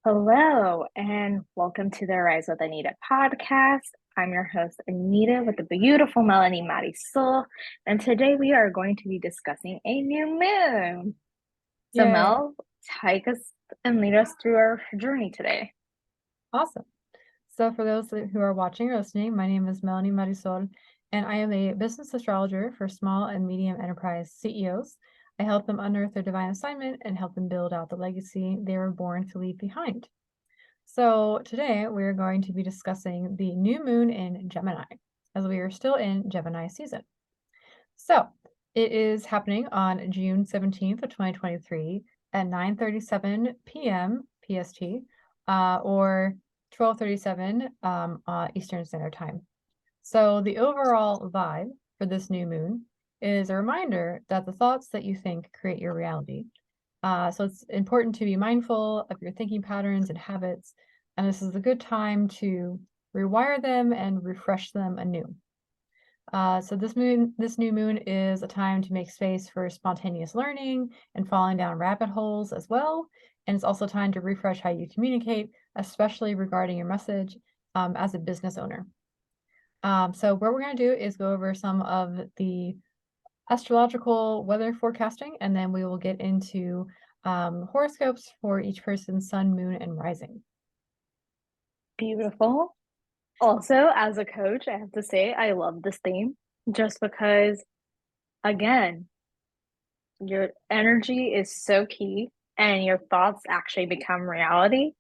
Hello, and welcome to the Rise with Anita podcast. I'm your host, Anita, with the beautiful Melanie Marisol, and today we are going to be discussing a new moon. So, Yay. Mel, take us and lead us through our journey today. Awesome. So for those who are watching or listening, my name is Melanie Marisol, and I am a business astrologer for small and medium enterprise CEOs. I help them unearth their divine assignment and help them build out the legacy they were born to leave behind. So today we're going to be discussing the new moon in Gemini, as we are still in Gemini season. So it is happening on June 17th of 2023 at 9:37 p.m. PST, or 12:37 Eastern Standard Time. So the overall vibe for this new moon is a reminder that the thoughts that you think create your reality. So it's important to be mindful of your thinking patterns and habits, and this is a good time to rewire them and refresh them anew. So this new moon is a time to make space for spontaneous learning and falling down rabbit holes as well. And it's also time to refresh how you communicate, especially regarding your message as a business owner. So what we're going to do is go over some of the astrological weather forecasting, and then we will get into horoscopes for each person's sun, moon, and rising. Beautiful. Also, as a coach, I have to say I love this theme just because, again, your energy is so key and your thoughts actually become reality.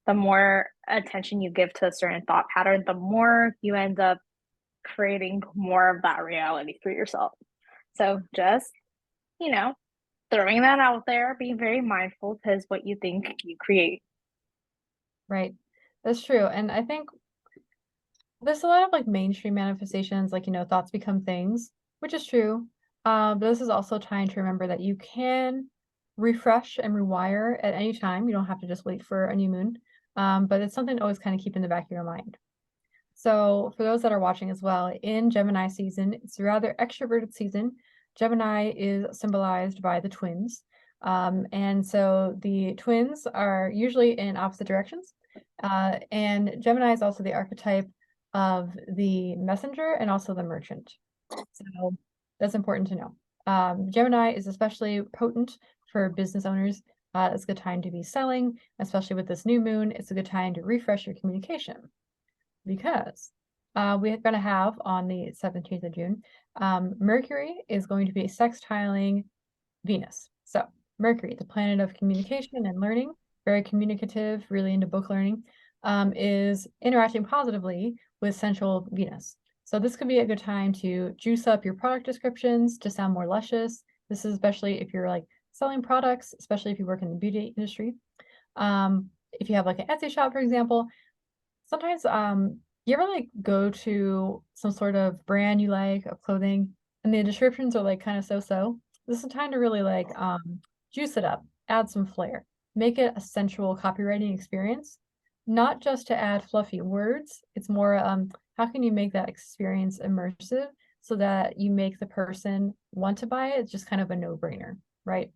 The more attention you give to a certain thought pattern, the more you end up creating more of that reality for yourself. So just, you know, throwing that out there, being very mindful because what you think you create. Right. That's true. And I think there's a lot of like mainstream manifestations, like, thoughts become things, which is true. But this is also time to remember that you can refresh and rewire at any time. You don't have to just wait for a new moon. But it's something to always kind of keep in the back of your mind. So for those that are watching as well, in Gemini season, it's a rather extroverted season. Gemini is symbolized by the twins. And so the twins are usually in opposite directions. And Gemini is also the archetype of the messenger and also the merchant. So that's important to know. Gemini is especially potent for business owners. It's a good time to be selling, especially with this new moon. It's a good time to refresh your communication because we're going to have on the 17th of June, Mercury is going to be sextiling Venus. So Mercury, the planet of communication and learning, very communicative, really into book learning, is interacting positively with central Venus. So this could be a good time to juice up your product descriptions to sound more luscious. This is especially if you're like selling products, especially if you work in the beauty industry. If you have like an Etsy shop, for example, sometimes you ever like go to some sort of brand you like of clothing and the descriptions are like kind of so-so. This is time to really like juice it up, add some flair, make it a sensual copywriting experience, not just to add fluffy words. It's more how can you make that experience immersive so that you make the person want to buy it? It's just kind of a no-brainer, right?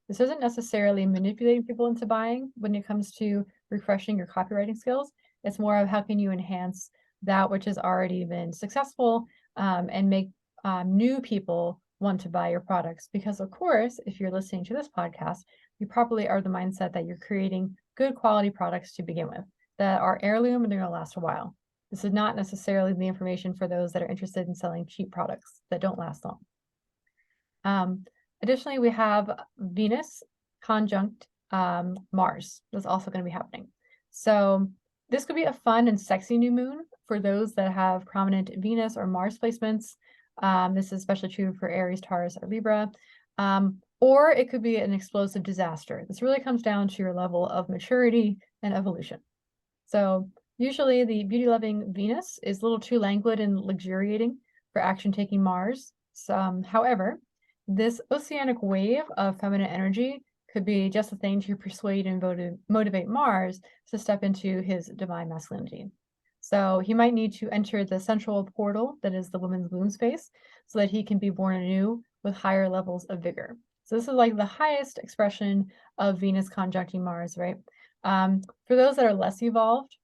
This isn't necessarily manipulating people into buying when it comes to refreshing your copywriting skills. It's more of how can you enhance that which has already been successful, and make new people want to buy your products. Because, of course, if you're listening to this podcast, you probably are the mindset that you're creating good quality products to begin with that are heirloom and they're going to last a while. This is not necessarily the information for those that are interested in selling cheap products that don't last long. Additionally, we have Venus conjunct Mars. That's also going to be happening. So this could be a fun and sexy new moon for those that have prominent Venus or Mars placements. This is especially true for Aries, Taurus, or Libra. Or it could be an explosive disaster. This really comes down to your level of maturity and evolution. So usually the beauty-loving Venus is a little too languid and luxuriating for action-taking Mars. However, this oceanic wave of feminine energy could be just the thing to persuade and motivate Mars to step into his divine masculinity. So he might need to enter the central portal that is the woman's womb space so that he can be born anew with higher levels of vigor. So this is like the highest expression of Venus conjuncting Mars, right? For those that are less evolved,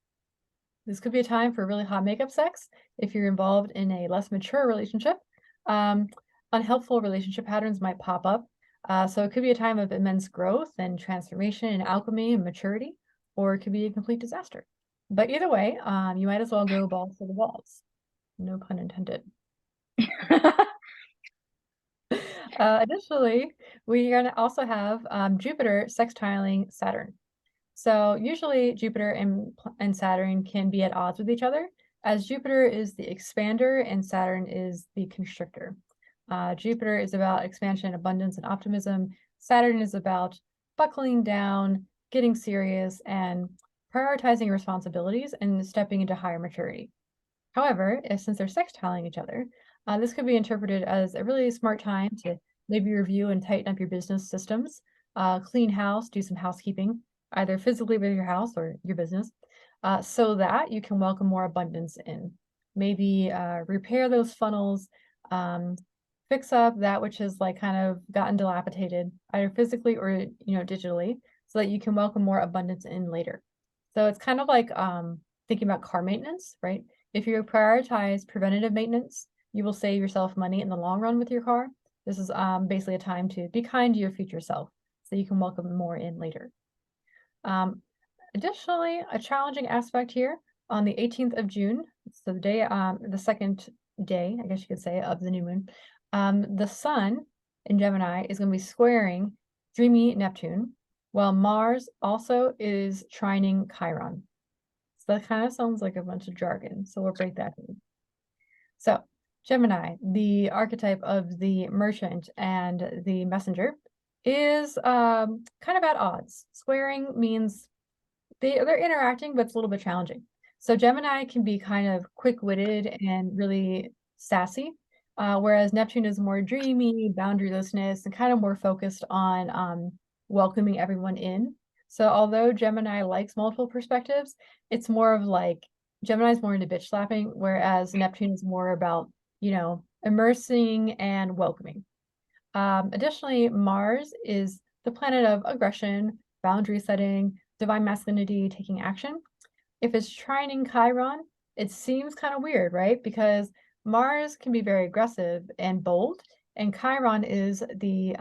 this could be a time for really hot makeup sex. If you're involved in a less mature relationship, unhelpful relationship patterns might pop up. So it could be a time of immense growth and transformation and alchemy and maturity, or it could be a complete disaster. But either way, you might as well go balls to the walls. No pun intended. Additionally, we are going to also have Jupiter sextiling Saturn. So usually Jupiter and Saturn can be at odds with each other, as Jupiter is the expander and Saturn is the constrictor. Jupiter is about expansion, abundance, and optimism. Saturn is about buckling down, getting serious, and prioritizing responsibilities and stepping into higher maturity. However, since they're sextiling each other, this could be interpreted as a really smart time to maybe review and tighten up your business systems, clean house, do some housekeeping, either physically with your house or your business, so that you can welcome more abundance in. Maybe repair those funnels, fix up that which has like kind of gotten dilapidated, either physically or digitally, so that you can welcome more abundance in later. So it's kind of like thinking about car maintenance, right? If you prioritize preventative maintenance, you will save yourself money in the long run with your car. This is basically a time to be kind to your future self so you can welcome more in later. Additionally, a challenging aspect here on the 18th of June, so the day, the second day, I guess you could say, of the new moon, the sun in Gemini is going to be squaring dreamy Neptune, while Mars also is trining Chiron. So that kind of sounds like a bunch of jargon. So we'll break that in. So Gemini, the archetype of the merchant and the messenger, is kind of at odds. Squaring means they're interacting, but it's a little bit challenging. So Gemini can be kind of quick-witted and really sassy, whereas Neptune is more dreamy, boundarylessness, and kind of more focused on welcoming everyone in. So although Gemini likes multiple perspectives, it's more of like Gemini's more into bitch slapping, whereas Neptune is more about, immersing and welcoming. Additionally, Mars is the planet of aggression, boundary setting, divine masculinity, taking action. If it's trining Chiron, it seems kind of weird, right? Because Mars can be very aggressive and bold, and Chiron is the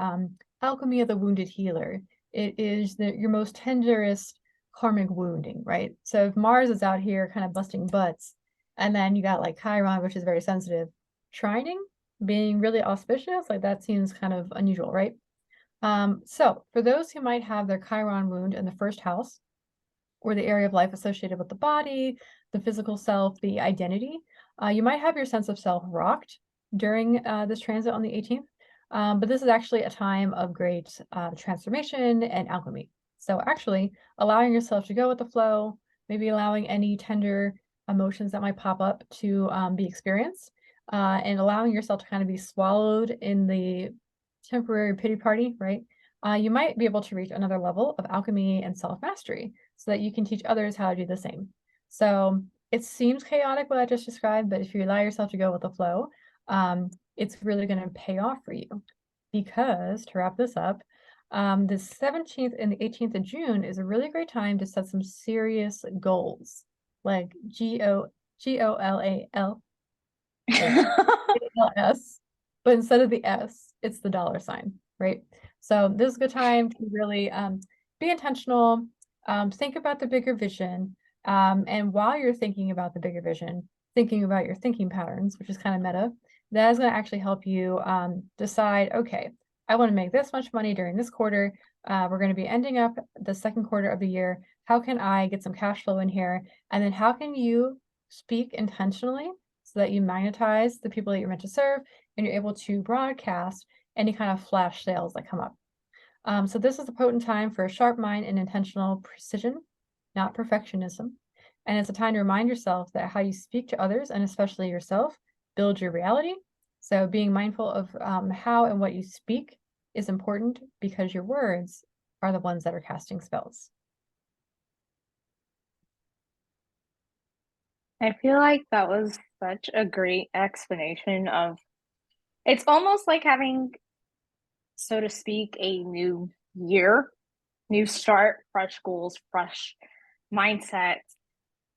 alchemy of the wounded healer. It is your most tenderest karmic wounding, right? So if Mars is out here kind of busting butts, and then you got like Chiron, which is very sensitive, trining, being really auspicious, like that seems kind of unusual, right? So for those who might have their Chiron wound in the first house, or the area of life associated with the body, the physical self, the identity, you might have your sense of self rocked during this transit on the 18th. But this is actually a time of great transformation and alchemy. So actually allowing yourself to go with the flow, maybe allowing any tender emotions that might pop up to be experienced, and allowing yourself to kind of be swallowed in the temporary pity party, right? You might be able to reach another level of alchemy and self-mastery so that you can teach others how to do the same. So it seems chaotic what I just described, but if you allow yourself to go with the flow, it's really going to pay off for you. Because to wrap this up, the 17th and the 18th of June is a really great time to set some serious goals, like GOLALS, but instead of the S, it's the dollar sign, right? So this is a good time to really be intentional, think about the bigger vision, and while you're thinking about the bigger vision, thinking about your thinking patterns, which is kind of meta, that is going to actually help you decide, okay, I want to make this much money during this quarter. We're going to be ending up the second quarter of the year. How can I get some cash flow in here? And then how can you speak intentionally so that you magnetize the people that you're meant to serve and you're able to broadcast any kind of flash sales that come up. So this is a potent time for a sharp mind and intentional precision, not perfectionism. And it's a time to remind yourself that how you speak to others, and especially yourself, builds your reality. So being mindful of how and what you speak is important because your words are the ones that are casting spells. I feel like that was such a great explanation of it's almost like having, so to speak, a new year new start, fresh goals, fresh mindset.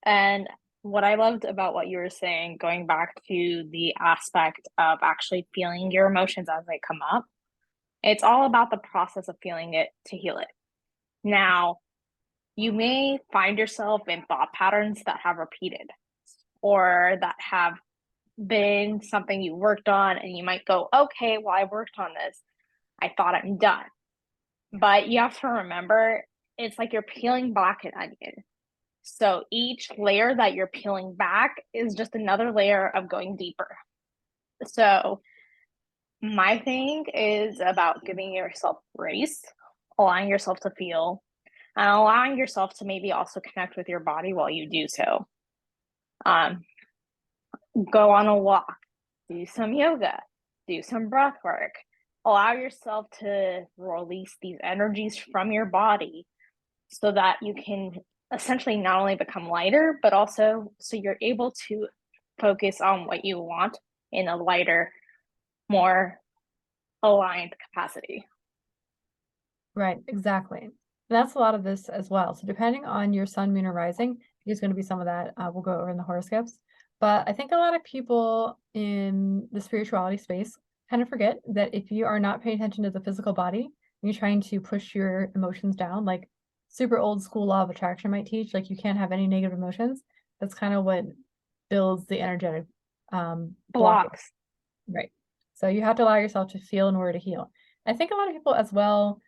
And what I loved about what you were saying, going back to the aspect of actually feeling your emotions as they come up, it's all about the process of feeling it to heal it. Now, you may find yourself in thought patterns that have repeated or that have been something you worked on, and you might go, okay, well, I worked on this. I thought I'm done. But you have to remember, it's like you're peeling back an onion. So each layer that you're peeling back is just another layer of going deeper. So my thing is about giving yourself grace, allowing yourself to feel, and allowing yourself to maybe also connect with your body while you do so. Um, go on a walk, do some yoga, do some breath work. Allow yourself to release these energies from your body so that you can essentially not only become lighter, but also so you're able to focus on what you want in a lighter, more aligned capacity. Right, exactly. And that's a lot of this as well. So depending on your sun, moon, or rising, there's going to be some of that we'll go over in the horoscopes. But I think a lot of people in the spirituality space kind of forget that if you are not paying attention to the physical body, and you're trying to push your emotions down, like super old school law of attraction might teach, like you can't have any negative emotions. That's kind of what builds the energetic blockage. Blocks. Right. So you have to allow yourself to feel in order to heal. I think a lot of people as well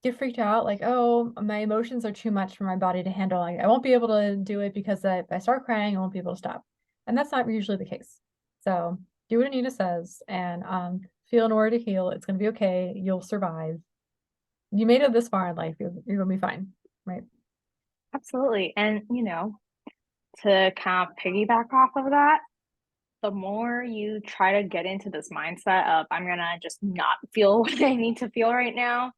get freaked out, like, oh, my emotions are too much for my body to handle. I won't be able to do it because if I start crying, I won't be able to stop. And that's not usually the case. So do what Anita says and feel in order to heal. It's going to be okay. You'll survive. You made it this far in life. You're going to be fine. Right. Absolutely. And, to kind of piggyback off of that, the more you try to get into this mindset of, I'm going to just not feel what I need to feel right now,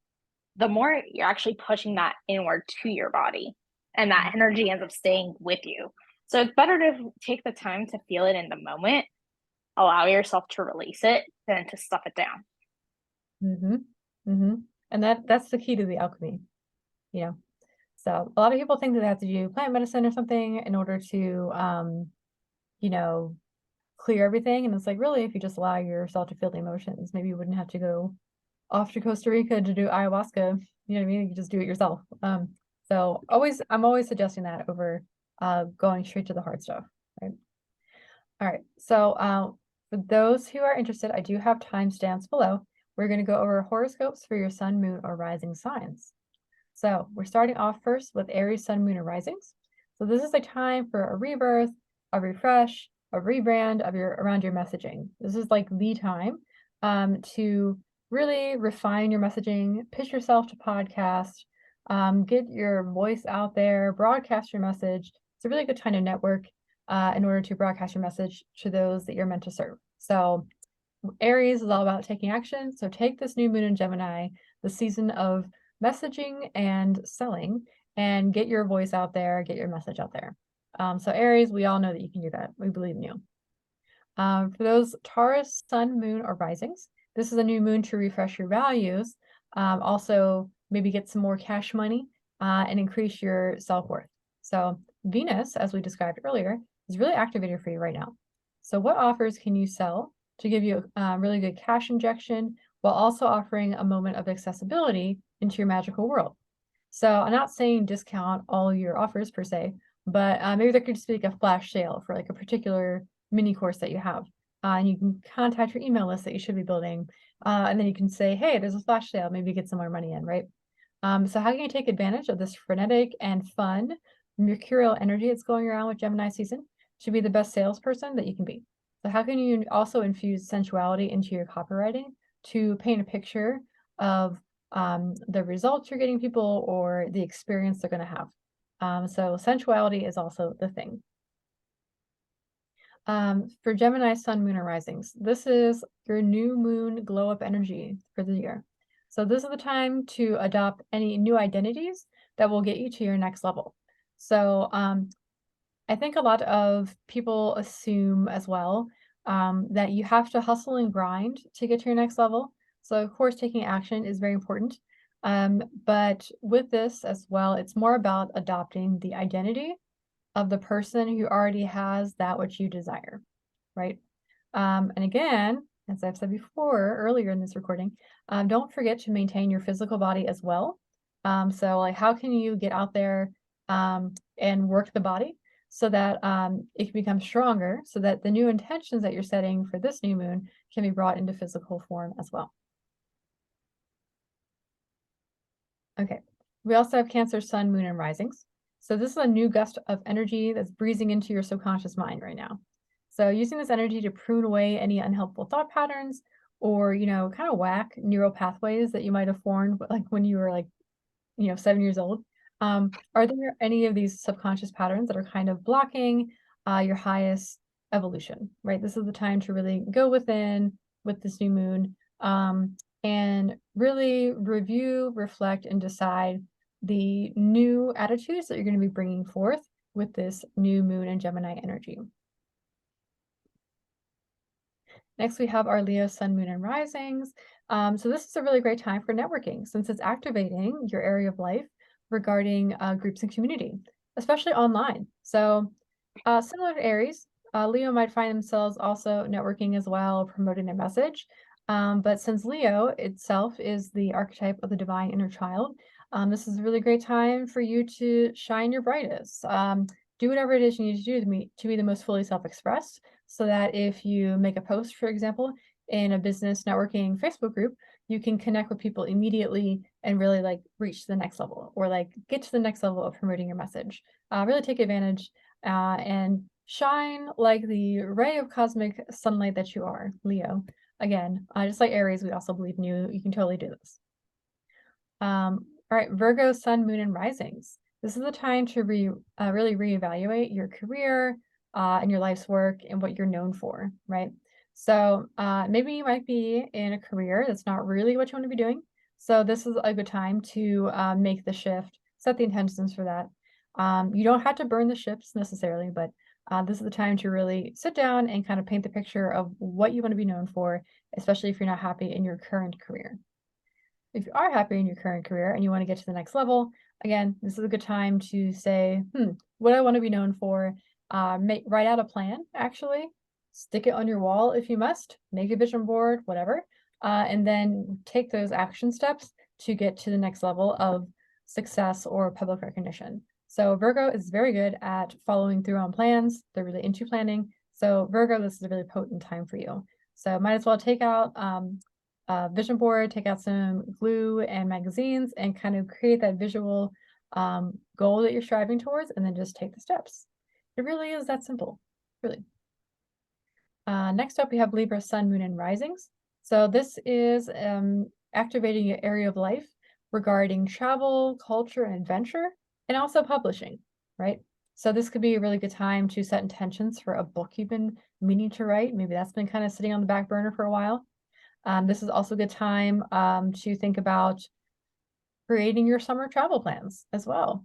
the more you're actually pushing that inward to your body. And that energy ends up staying with you. So it's better to take the time to feel it in the moment, allow yourself to release it, than to stuff it down. Mm-hmm. Mm-hmm. And that's the key to the alchemy, you know. So a lot of people think that they have to do plant medicine or something in order to, you know, clear everything. And it's like, really, if you just allow yourself to feel the emotions, maybe you wouldn't have to go off to Costa Rica to do ayahuasca. You know what I mean? You can just do it yourself. So I'm always suggesting that over going straight to the hard stuff. Right. All right. So for those who are interested, I do have timestamps below. We're going to go over horoscopes for your sun, moon, or rising signs. So we're starting off first with Aries, sun, moon, or risings. So this is a time for a rebirth, a refresh, a rebrand of around your messaging. This is like the time to really refine your messaging, pitch yourself to podcast, get your voice out there, broadcast your message. It's a really good time to network in order to broadcast your message to those that you're meant to serve. So Aries is all about taking action. So take this new moon in Gemini, the season of messaging and selling, and get your voice out there, get your message out there. So Aries, we all know that you can do that. We believe in you. For those Taurus, sun, moon, or risings, this is a new moon to refresh your values. Also, maybe get some more cash money and increase your self-worth. So Venus, as we described earlier, is really activated for you right now. So what offers can you sell to give you a really good cash injection while also offering a moment of accessibility into your magical world? So I'm not saying discount all your offers per se, but maybe there could just be like a flash sale for like a particular mini course that you have. And you can contact your email list that you should be building. And then you can say, hey, there's a flash sale, maybe get some more money in, right? So how can you take advantage of this frenetic and fun mercurial energy that's going around with Gemini season to be the best salesperson that you can be? So how can you also infuse sensuality into your copywriting to paint a picture of the results you're getting people or the experience they're going to have? So sensuality is also the thing. For Gemini, sun, moon, or risings, this is your new moon glow up energy for the year. So this is the time to adopt any new identities that will get you to your next level. So I think a lot of people assume as well that you have to hustle and grind to get to your next level. So of course, taking action is very important. But with this as well, it's more about adopting the identity of the person who already has that which you desire, right? And again, as I've said before earlier in this recording, don't forget to maintain your physical body as well. So like how can you get out there and work the body so that it can become stronger, so that the new intentions that you're setting for this new moon can be brought into physical form as well. Okay, we also have Cancer, Sun, Moon, and risings. So this is a new gust of energy that's breezing into your subconscious mind right now. So using this energy to prune away any unhelpful thought patterns or, kind of whack neural pathways that you might have formed like when you were like, 7 years old. Are there any of these subconscious patterns that are kind of blocking your highest evolution, right? This is the time to really go within with this new moon and really review, reflect, and decide the new attitudes that you're going to be bringing forth with this new moon and Gemini energy. Next, we have our Leo, Sun, Moon, and Risings. So this is a really great time for networking since it's activating your area of life regarding groups and community, especially online. So similar to Aries, Leo might find themselves also networking as well, promoting their message. But since Leo itself is the archetype of the divine inner child, this is a really great time for you to shine your brightest. Do whatever it is you need to do to be the most fully self-expressed, so that if you make a post, for example, in a business networking Facebook group, you can connect with people immediately and really like reach the next level or like get to the next level of promoting your message. Really take advantage and shine like the ray of cosmic sunlight that you are, Leo. Again, just like Aries, we also believe in you. You can totally do this. All right, Virgo, Sun, Moon, and Risings. This is the time to really reevaluate your career and your life's work and what you're known for, right? So maybe you might be in a career that's not really what you want to be doing. So this is a good time to make the shift, set the intentions for that. You don't have to burn the ships necessarily, but this is the time to really sit down and kind of paint the picture of what you want to be known for, especially if you're not happy in your current career. If you are happy in your current career and you want to get to the next level, again, this is a good time to say, what do I want to be known for? Write out a plan, actually. Stick it on your wall if you must. Make a vision board, whatever. And then take those action steps to get to the next level of success or public recognition. So Virgo is very good at following through on plans. They're really into planning. So Virgo, this is a really potent time for you. So might as well take out vision board, take out some glue and magazines and kind of create that visual goal that you're striving towards, and then just take the steps. It really is that simple, really. Next up, we have Libra, Sun, Moon, and Risings. So this is activating your area of life regarding travel, culture, and adventure, and also publishing, right? So this could be a really good time to set intentions for a book you've been meaning to write. Maybe that's been kind of sitting on the back burner for a while. This is also a good time to think about creating your summer travel plans as well.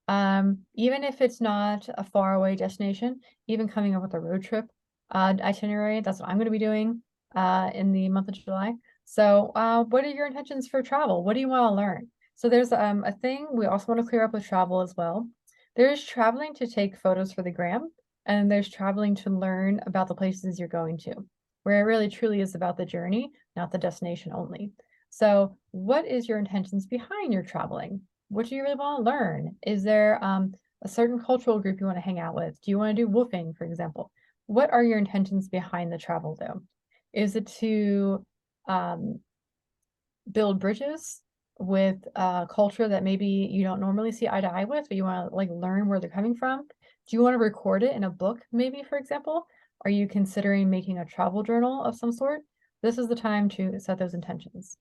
Even if it's not a faraway destination, even coming up with a road trip itinerary, that's what I'm going to be doing in the month of July. So what are your intentions for travel? What do you want to learn? So there's a thing we also want to clear up with travel as well. There's traveling to take photos for the gram, and there's traveling to learn about the places you're going to, where it really truly is about the journey, not the destination only. So what is your intentions behind your traveling? What do you really want to learn? Is there a certain cultural group you want to hang out with? Do you want to do woofing, for example? What are your intentions behind the travel, though? Is it to build bridges with a culture that maybe you don't normally see eye to eye with, but you want to like learn where they're coming from? Do you want to record it in a book, maybe, for example? Are you considering making a travel journal of some sort? This is the time to set those intentions.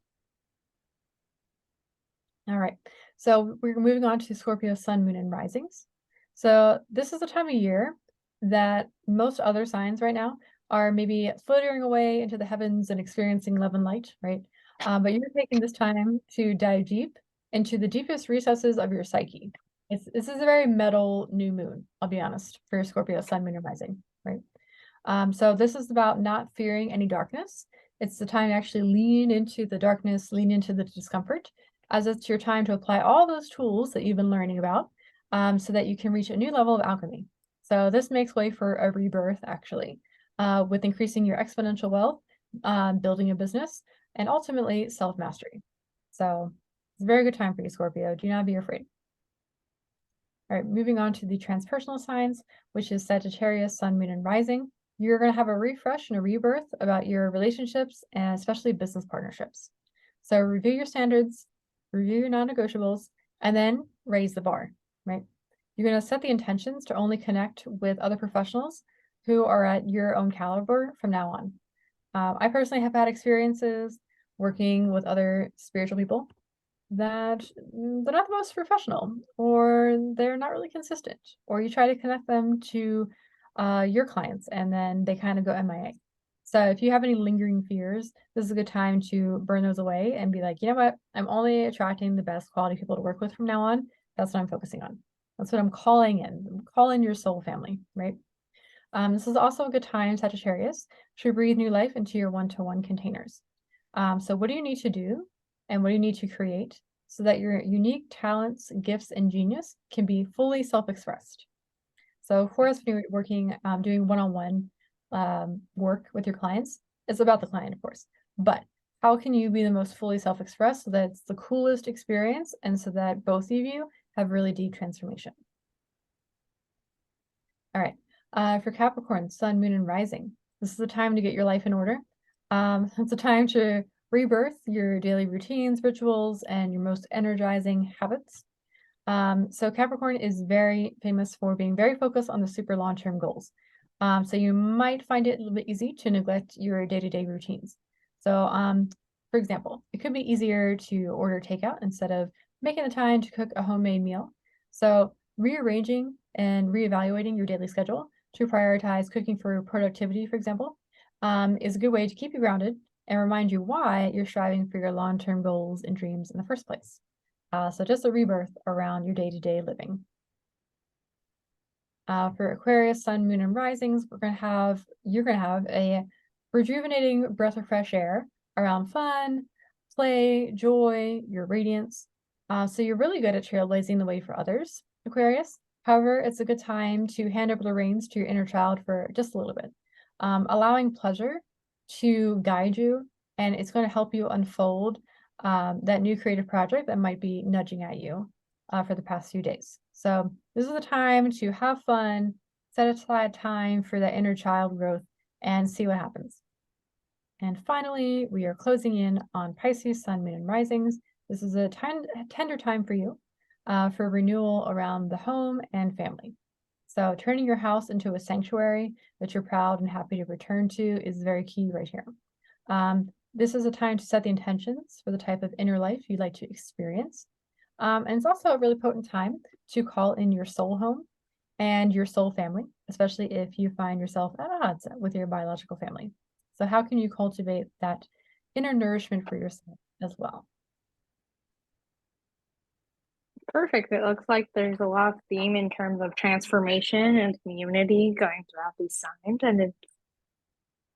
All right, so we're moving on to Scorpio, Sun, Moon, and Risings. So this is the time of year that most other signs right now are maybe flittering away into the heavens and experiencing love and light, right? But you're taking this time to dive deep into the deepest recesses of your psyche. This is a very metal new moon, I'll be honest, for Scorpio, Sun, Moon, and Rising, right? So this is about not fearing any darkness. It's the time to actually lean into the darkness, lean into the discomfort, as it's your time to apply all those tools that you've been learning about, so that you can reach a new level of alchemy. So this makes way for a rebirth, actually, with increasing your exponential wealth, building a business, and ultimately self-mastery. So it's a very good time for you, Scorpio. Do not be afraid. All right, moving on to the transpersonal signs, which is Sagittarius, Sun, Moon, and Rising. You're going to have a refresh and a rebirth about your relationships and especially business partnerships. So review your standards, review your non-negotiables, and then raise the bar, right? You're going to set the intentions to only connect with other professionals who are at your own caliber from now on. I personally have had experiences working with other spiritual people that they're not the most professional, or they're not really consistent, or you try to connect them to your clients and then they kind of go MIA. So if you have any lingering fears, this is a good time to burn those away and be like, you know what, I'm only attracting the best quality people to work with from now on. That's what I'm focusing on. That's what I'm calling in. I'm calling your soul family, right? This is also a good time, Sagittarius, to breathe new life into your one-to-one containers. So what do you need to do and what do you need to create so that your unique talents, gifts, and genius can be fully self-expressed? So of course, when you're working, doing one-on-one work with your clients, it's about the client, of course. But how can you be the most fully self-expressed so that it's the coolest experience and so that both of you have really deep transformation? All right. For Capricorn, Sun, Moon, and Rising, this is the time to get your life in order. It's a time to rebirth your daily routines, rituals, and your most energizing habits. So Capricorn is very famous for being very focused on the super long-term goals. So you might find it a little bit easy to neglect your day-to-day routines. So, for example, it could be easier to order takeout instead of making the time to cook a homemade meal. So rearranging and reevaluating your daily schedule to prioritize cooking for productivity, for example, is a good way to keep you grounded and remind you why you're striving for your long-term goals and dreams in the first place. So just a rebirth around your day-to-day living. For Aquarius, Sun, Moon, and Risings, you're gonna have a rejuvenating breath of fresh air around fun, play, joy, your radiance. So you're really good at trailblazing the way for others, Aquarius. However, it's a good time to hand over the reins to your inner child for just a little bit, allowing pleasure to guide you, and it's going to help you unfold that new creative project that might be nudging at you for the past few days. So this is the time to have fun, set aside time for that inner child growth, and see what happens. And finally, we are closing in on Pisces, Sun, Moon, and Risings. This is a tender time for you for renewal around the home and family. So turning your house into a sanctuary that you're proud and happy to return to is very key right here. This is a time to set the intentions for the type of inner life you'd like to experience. And it's also a really potent time to call in your soul home and your soul family, especially if you find yourself at odds with your biological family. So how can you cultivate that inner nourishment for yourself as well? Perfect. It looks like there's a lot of theme in terms of transformation and community going throughout these signs. And it's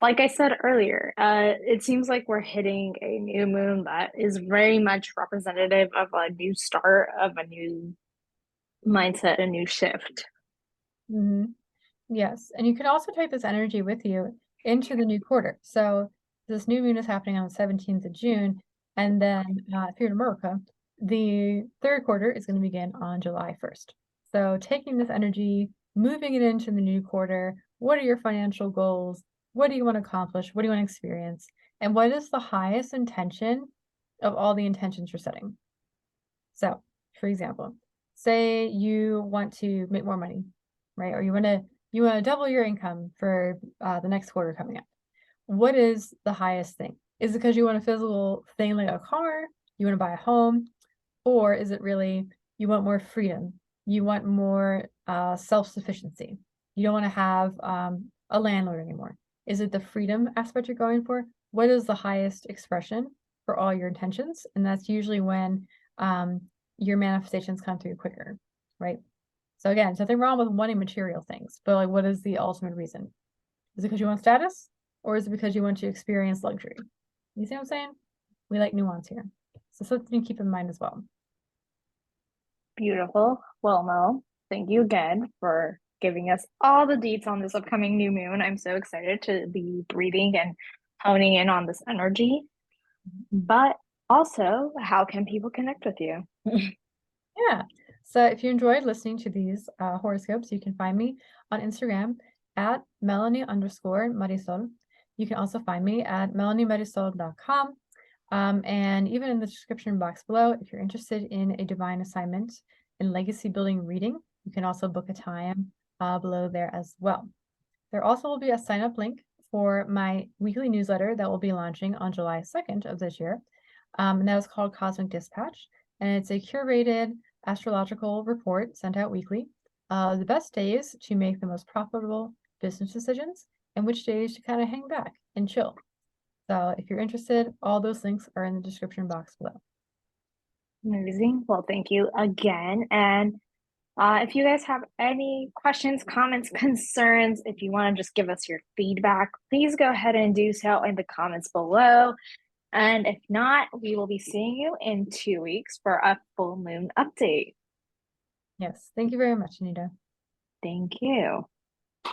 like I said earlier, it seems like we're hitting a new moon that is very much representative of a new start, of a new mindset, a new shift. Mm-hmm. Yes, and you can also take this energy with you into the new quarter. So this new moon is happening on the 17th of June, and then if you're in America, the third quarter is going to begin on July 1st. So taking this energy, moving it into the new quarter, what are your financial goals? What do you want to accomplish? What do you want to experience? And what is the highest intention of all the intentions you're setting? So, for example, say you want to make more money, right? Or you want to double your income for the next quarter coming up. What is the highest thing? Is it because you want a physical thing like a car? You want to buy a home? Or is it really you want more freedom? You want more self-sufficiency. You don't want to have a landlord anymore. Is it the freedom aspect you're going for? What is the highest expression for all your intentions? And that's usually when your manifestations come through quicker, right? So again, nothing wrong with wanting material things, but like, what is the ultimate reason? Is it because you want status, or is it because you want to experience luxury? You see what I'm saying? We like nuance here. So something to keep in mind as well. Beautiful. Well, Mel, thank you again for giving us all the deets on this upcoming new moon. I'm so excited to be breathing and honing in on this energy. But also, how can people connect with you? Yeah. So if you enjoyed listening to these horoscopes, you can find me on Instagram at Melanie_Marisol. You can also find me at melaniemarisol.com. And even in the description box below, if you're interested in a divine assignment in legacy building reading, you can also book a time below there as well. There also will be a sign up link for my weekly newsletter that will be launching on July 2nd of this year. And that is called Cosmic Dispatch. And it's a curated astrological report sent out weekly. The best days to make the most profitable business decisions and which days to kind of hang back and chill. So if you're interested, all those links are in the description box below. Amazing. Well, thank you again. And if you guys have any questions, comments, concerns, if you want to just give us your feedback, please go ahead and do so in the comments below. And if not, we will be seeing you in 2 weeks for a full moon update. Yes. Thank you very much, Anita. Thank you.